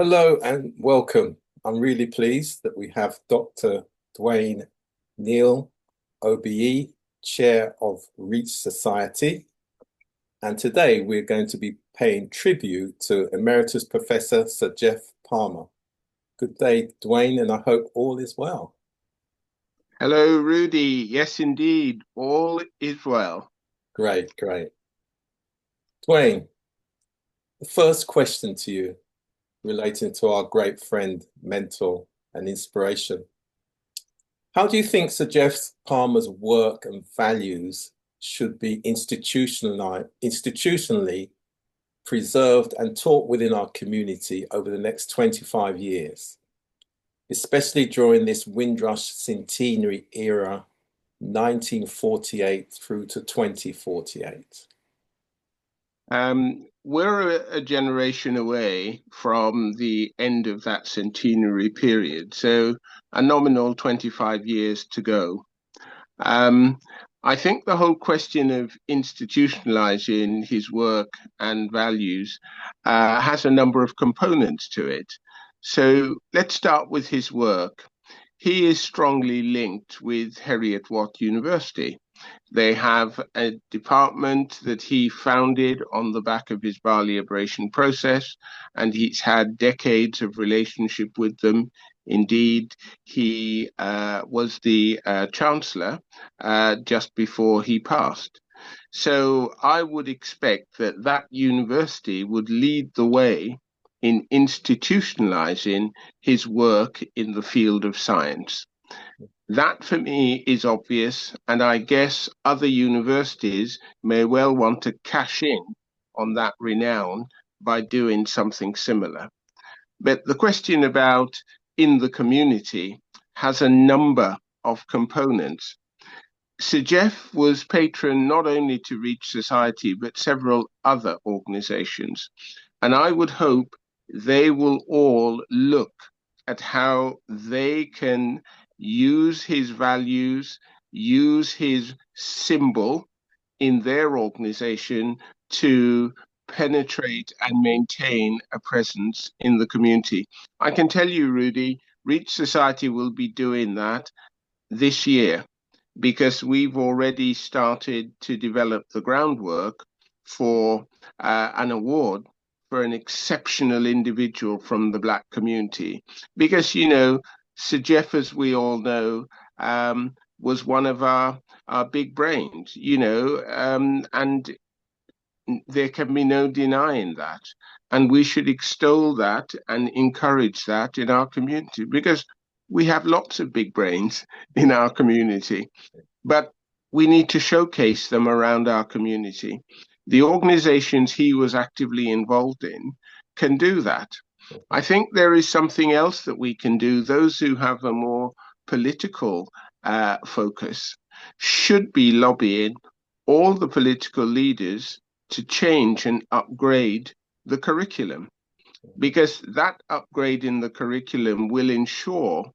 Hello and welcome. I'm really pleased that we have Dr. DWAIN Neil, OBE, Chair of Reach Society. And today we're going to be paying tribute to Emeritus Professor Sir Geoff Palmer. Good day, DWAIN, and I hope all is well. Hello, Rudy. Yes, indeed. All is well. Great, great. DWAIN, the first question to you relating to our great friend, mentor, and inspiration. How do you think Sir Geoff Palmer's work and values should be institutionally preserved and taught within our community over the next 25 years, especially during this Windrush centenary era, 1948 through to 2048? We're a generation away from the end of that centenary period, so a nominal 25 years to go. I think the whole question of institutionalizing his work and values has a number of components to it. So let's start with his work. He is strongly linked with Heriot-Watt University. They have a department that he founded on the back of his Barley Abrasion Process, and he's had decades of relationship with them. Indeed, he was the chancellor just before he passed. So I would expect that that university would lead the way in institutionalizing his work in the field of science. That for me is obvious, and I guess other universities may well want to cash in on that renown by doing something similar. But the question about in the community has a number of components. Sir Geoff was patron not only to Reach Society, but several other organizations. And I would hope they will all look at how they can use his values, use his symbol in their organization to penetrate and maintain a presence in the community. I can tell you, Rudy, Reach Society will be doing that this year because we've already started to develop the groundwork for an award for an exceptional individual from the Black community. Because, you know, Sir Geoff, as we all know, was one of our big brains, you know, and there can be no denying that. And we should extol that and encourage that in our community because we have lots of big brains in our community, but we need to showcase them around our community. The organizations he was actively involved in can do that. I think there is something else that we can do. Those who have a more political focus should be lobbying all the political leaders to change and upgrade the curriculum, because that upgrade in the curriculum will ensure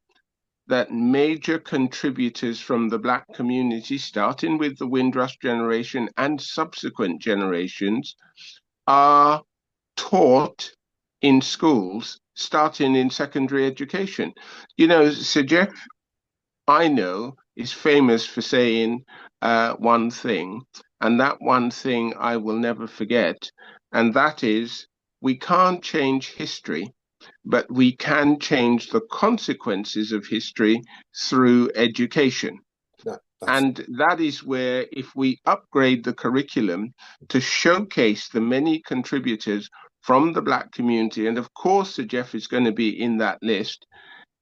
that major contributors from the Black community, starting with the Windrush generation and subsequent generations, are taught in schools, starting in secondary education. You know, Sir Geoff, I know, is famous for saying one thing, and that one thing I will never forget, and that is we can't change history, but we can change the consequences of history through education. And that is where, if we upgrade the curriculum to showcase the many contributors from the Black community, and of course, Sir Geoff is going to be in that list,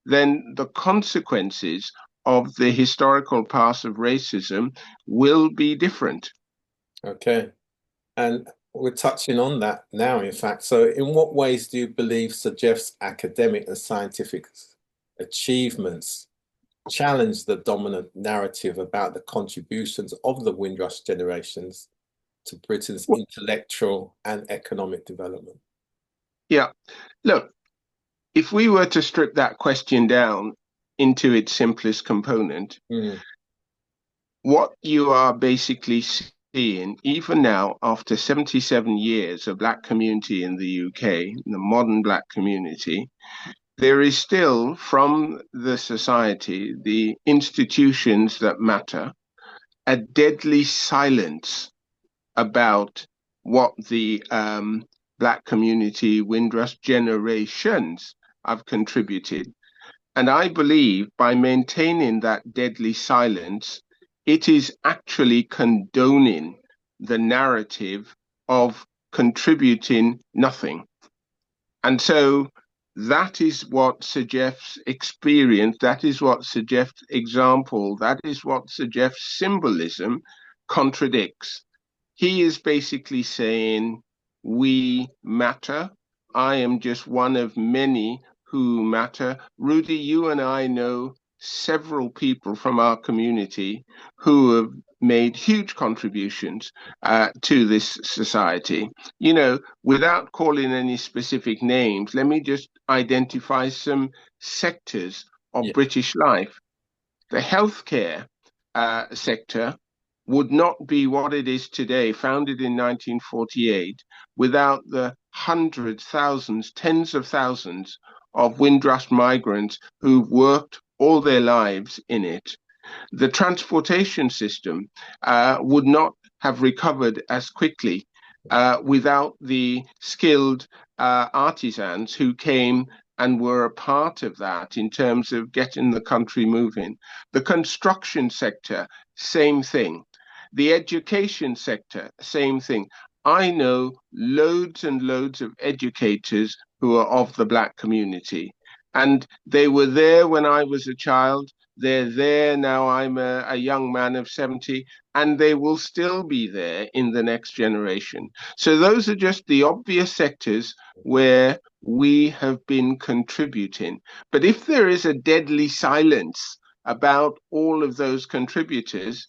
then the consequences of the historical past of racism will be different. Okay. And we're touching on that now, in fact. So in what ways do you believe Sir Geoff's academic and scientific achievements challenge the dominant narrative about the contributions of the Windrush generations to Britain's intellectual and economic development? Yeah. Look, if we were to strip that question down into its simplest component, what you are basically seeing, even now, after 77 years of Black community in the UK, the modern Black community, there is still, from the society, the institutions that matter, a deadly silence about what the Black community, Windrush generations have contributed. And I believe by maintaining that deadly silence, it is actually condoning the narrative of contributing nothing. And so that is what Sir Geoff's experience, that is what Sir Geoff's example, that is what Sir Geoff's symbolism contradicts. He is basically saying, we matter. I am just one of many who matter. Rudy, you and I know several people from our community who have made huge contributions to this society. You know, without calling any specific names, let me just identify some sectors of British life. The healthcare sector would not be what it is today, founded in 1948, without the hundreds, thousands, tens of thousands of Windrush migrants who've worked all their lives in it. The transportation system would not have recovered as quickly without the skilled artisans who came and were a part of that in terms of getting the country moving. The construction sector, same thing. The education sector, same thing. I know loads and loads of educators who are of the Black community, and they were there when I was a child. They're there now. I'm a young man of 70, and they will still be there in the next generation. So those are just the obvious sectors where we have been contributing. But if there is a deadly silence about all of those contributors,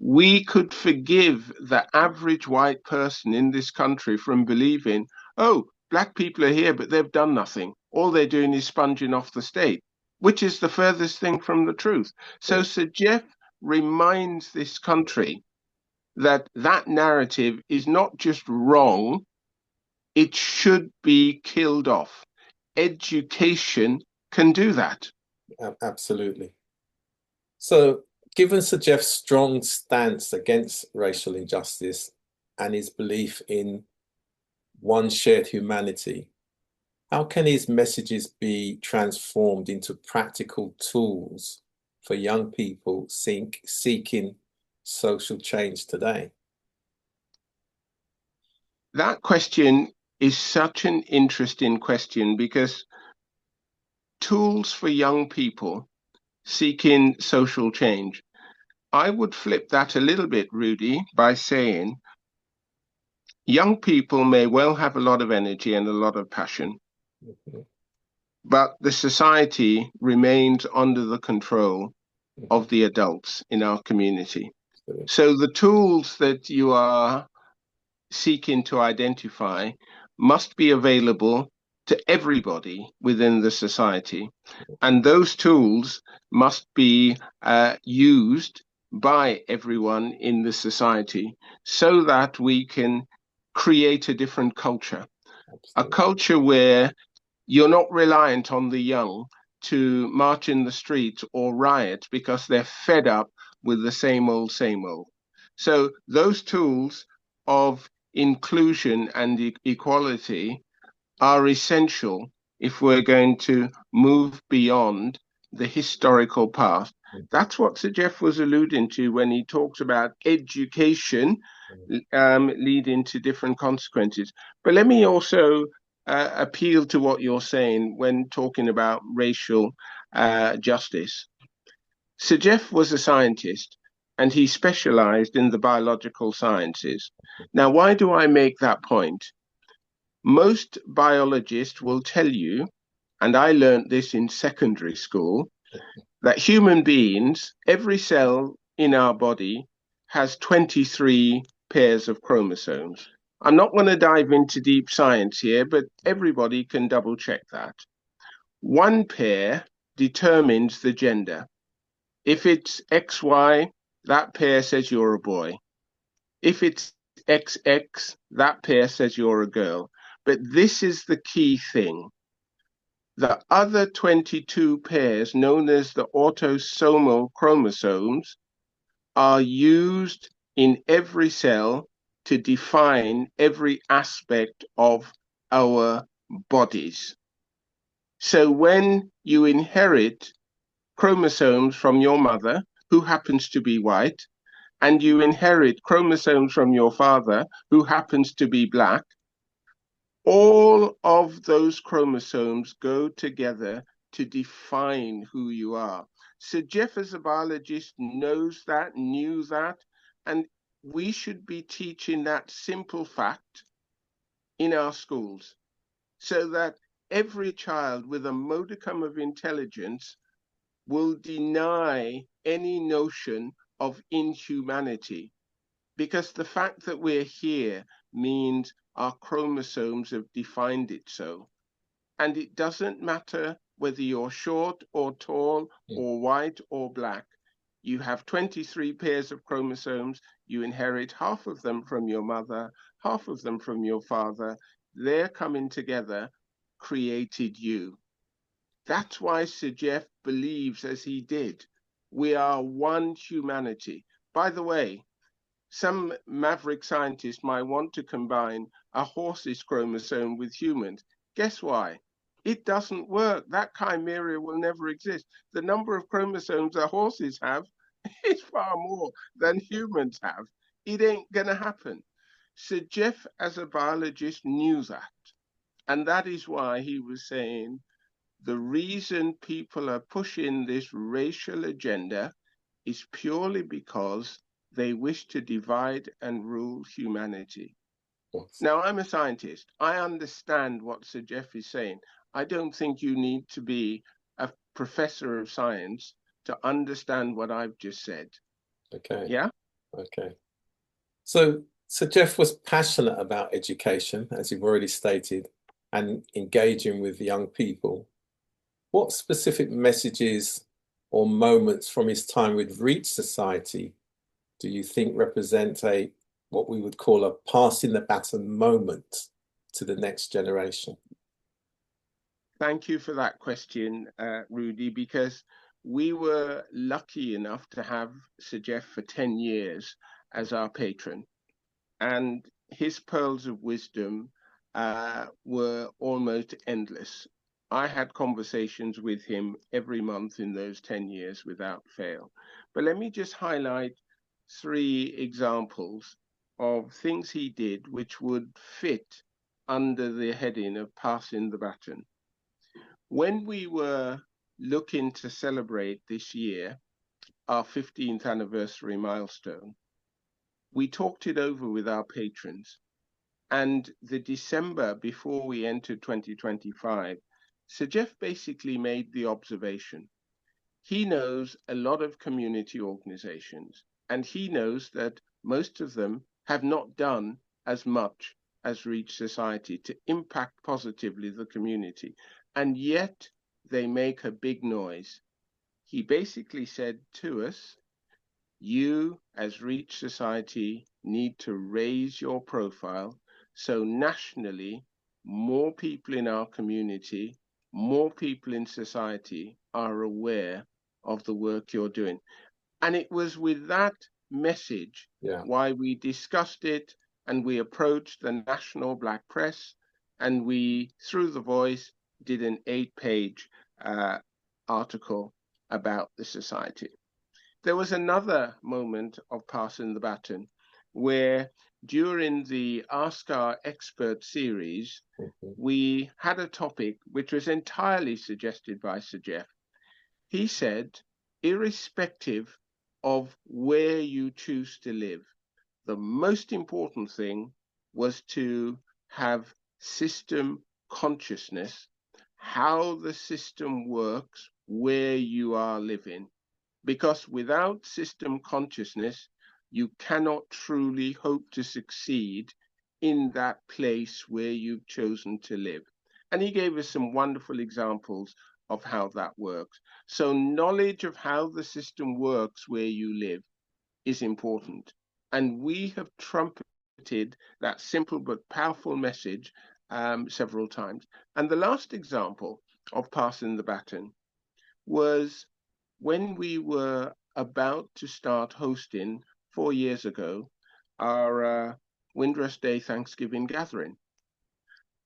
we could forgive the average white person in this country from believing, oh, Black people are here, but they've done nothing. All they're doing is sponging off the state, which is the furthest thing from the truth. So Sir Geoff reminds this country that that narrative is not just wrong, it should be killed off. Education can do that. Absolutely. So, given Sir Geoff's strong stance against racial injustice and his belief in one shared humanity, how can his messages be transformed into practical tools for young people seeking social change today? That question is such an interesting question, because tools for young people seeking social change, I would flip that a little bit, Rudy, by saying young people may well have a lot of energy and a lot of passion, but the society remains under the control of the adults in our community. So the tools that you are seeking to identify must be available to everybody within the society. And those tools must be used by everyone in the society so that we can create a different culture. A culture where you're not reliant on the young to march in the streets or riot because they're fed up with the same old, same old. So those tools of inclusion and equality are essential if we're going to move beyond the historical past. That's what Sir Geoff was alluding to when he talks about education leading to different consequences. But let me also appeal to what you're saying when talking about racial justice. Sir Geoff was a scientist, and he specialized in the biological sciences. Now, why do I make that point? Most biologists will tell you, and I learned this in secondary school, that human beings, every cell in our body has 23 pairs of chromosomes. I'm not going to dive into deep science here, but everybody can double check that. One pair determines the gender. If it's XY, that pair says you're a boy. If it's XX, that pair says you're a girl. But this is the key thing. The other 22 pairs, known as the autosomal chromosomes, are used in every cell to define every aspect of our bodies. So when you inherit chromosomes from your mother, who happens to be white, and you inherit chromosomes from your father, who happens to be black, all of those chromosomes go together to define who you are. So Geoff, as a biologist, knows that, knew that, and we should be teaching that simple fact in our schools so that every child with a modicum of intelligence will deny any notion of inhumanity, because the fact that we're here means our chromosomes have defined it so. And it doesn't matter whether you're short or tall or white or black. You have 23 pairs of chromosomes. You inherit half of them from your mother, half of them from your father. They're coming together, created you. That's why Sir Geoff believes as he did. We are one humanity. By the way, some maverick scientists might want to combine a horse's chromosome with humans. Guess why? It doesn't work. That chimera will never exist. The number of chromosomes that horses have is far more than humans have. It ain't going to happen. So Geoff, as a biologist, knew that. And that is why he was saying the reason people are pushing this racial agenda is purely because they wish to divide and rule humanity. Now, I'm a scientist. I understand what Sir Geoff is saying. I don't think you need to be a professor of science to understand what I've just said. Okay. Yeah? Okay. So Geoff was passionate about education, as you've already stated, and engaging with young people. What specific messages or moments from his time with Reach Society do you think represent what we would call a passing the baton moment to the next generation? Thank you for that question, Rudy, because we were lucky enough to have Sir Geoff for 10 years as our patron. And his pearls of wisdom were almost endless. I had conversations with him every month in those 10 years without fail. But let me just highlight 3 examples of things he did which would fit under the heading of passing the baton. When we were looking to celebrate this year our 15th anniversary milestone, we talked it over with our patrons. And the December before we entered 2025, Sir Geoff basically made the observation. He knows a lot of community organizations, and he knows that most of them have not done as much as Reach Society to impact positively the community, and yet they make a big noise. He basically said to us, you as Reach Society need to raise your profile so nationally more people in our community, more people in society are aware of the work you're doing. And it was with that message why we discussed it and we approached the National Black Press and we, through The Voice, did an 8-page article about the society. There was another moment of passing the baton where during the Ask Our Expert series, we had a topic which was entirely suggested by Sir Geoff. He said, irrespective of where you choose to live, the most important thing was to have system consciousness, how the system works where you are living. Because without system consciousness, you cannot truly hope to succeed in that place where you've chosen to live. And he gave us some wonderful examples of how that works. So knowledge of how the system works where you live is important. And we have trumpeted that simple but powerful message several times. And the last example of passing the baton was when we were about to start hosting 4 years ago our Windrush Day Thanksgiving gathering.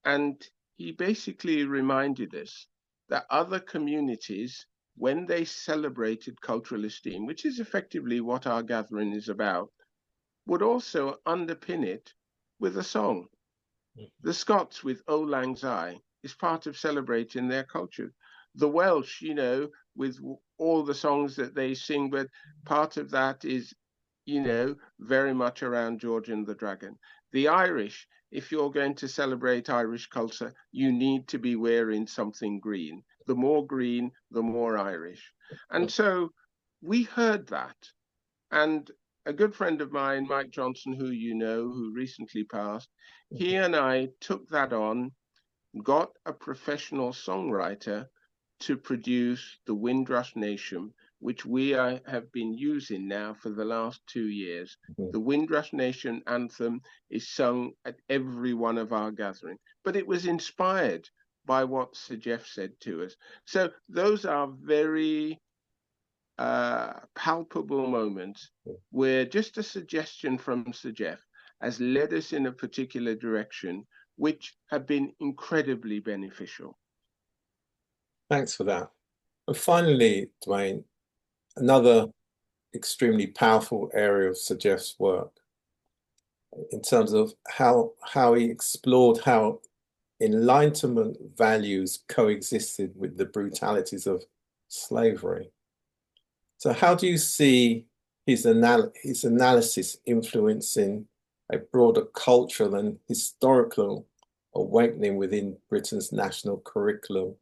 And he basically reminded us that other communities, when they celebrated cultural esteem, which is effectively what our gathering is about, would also underpin it with a song. The Scots with O Lang Syne is part of celebrating their culture. The Welsh, you know, with all the songs that they sing, but part of that is, you know, very much around George and the Dragon. The Irish, if you're going to celebrate Irish culture, you need to be wearing something green. The more green, the more Irish. And so we heard that. And a good friend of mine, Mike Johnson, who you know, who recently passed, he and I took that on, got a professional songwriter to produce the Windrush Nation, which we have been using now for the last 2 years. The Windrush Nation anthem is sung at every one of our gatherings, but it was inspired by what Sir Geoff said to us. So those are very palpable moments where just a suggestion from Sir Geoff has led us in a particular direction, which have been incredibly beneficial. Thanks for that. And finally, DWAIN, another extremely powerful area of Sir Geoff's work in terms of how he explored how Enlightenment values coexisted with the brutalities of slavery. So how do you see his analysis influencing a broader cultural and historical awakening within Britain's national curriculum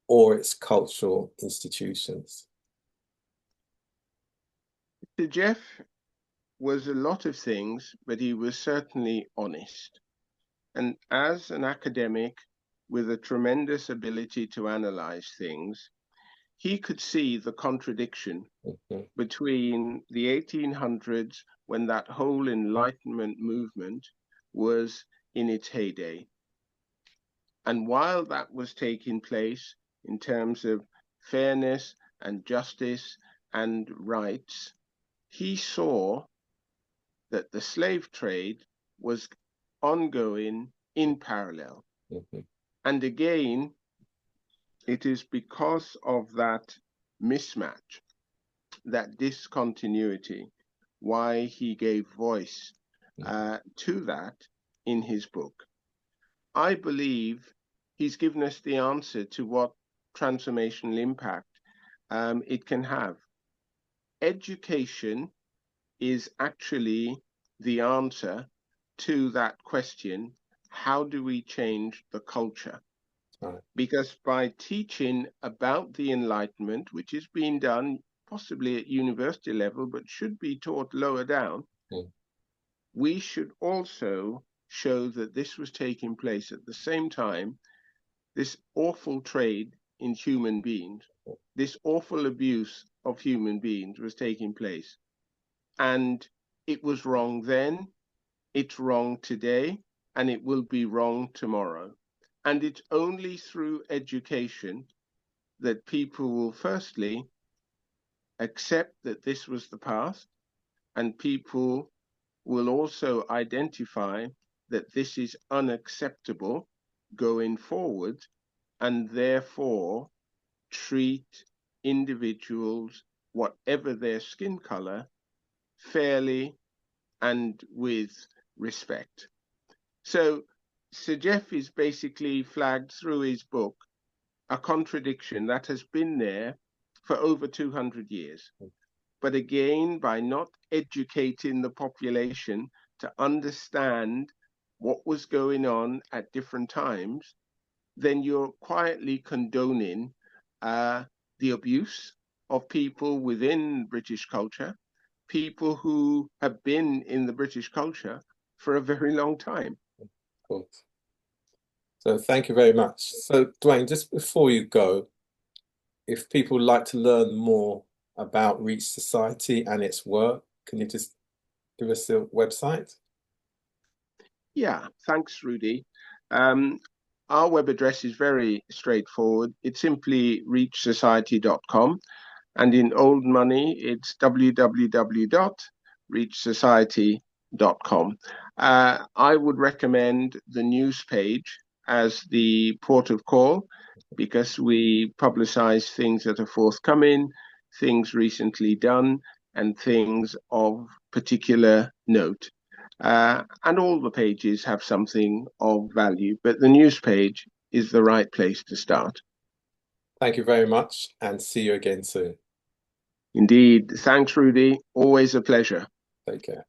or its cultural institutions? Sir Geoff was a lot of things, but he was certainly honest. And as an academic with a tremendous ability to analyze things, he could see the contradiction between the 1800s, when that whole Enlightenment movement was in its heyday. And while that was taking place in terms of fairness and justice and rights, he saw that the slave trade was ongoing in parallel. And again, it is because of that mismatch, that discontinuity, why he gave voice to that in his book. I believe he's given us the answer to what transformational impact it can have. Education is actually the answer to that question: how do we change the culture? Because by teaching about the Enlightenment, which is being done possibly at university level, but should be taught lower down, we should also show that this was taking place at the same time. This awful trade in human beings, this awful abuse of human beings was taking place. And it was wrong then, it's wrong today, and it will be wrong tomorrow. And it's only through education that people will firstly accept that this was the past, and people will also identify that this is unacceptable going forward, and therefore treat individuals, whatever their skin color, fairly and with respect. So Sir Geoff is basically flagged through his book a contradiction that has been there for over 200 years. But again, by not educating the population to understand what was going on at different times, then you're quietly condoning the abuse of people within British culture, people who have been in the British culture for a very long time. Cool. So thank you very much. So DWAIN, just before you go, if people would like to learn more about Reach Society and its work, can you just give us the website? Yeah, thanks, Rudy. Our web address is very straightforward. It's simply reachsociety.com. And in old money, it's www.reachsociety.com. I would recommend the news page as the port of call, because we publicize things that are forthcoming, things recently done, and things of particular note. And all the pages have something of value, but the news page is the right place to start. Thank you very much, and see you again soon. Indeed. Thanks, Rudy. Always a pleasure. Take care.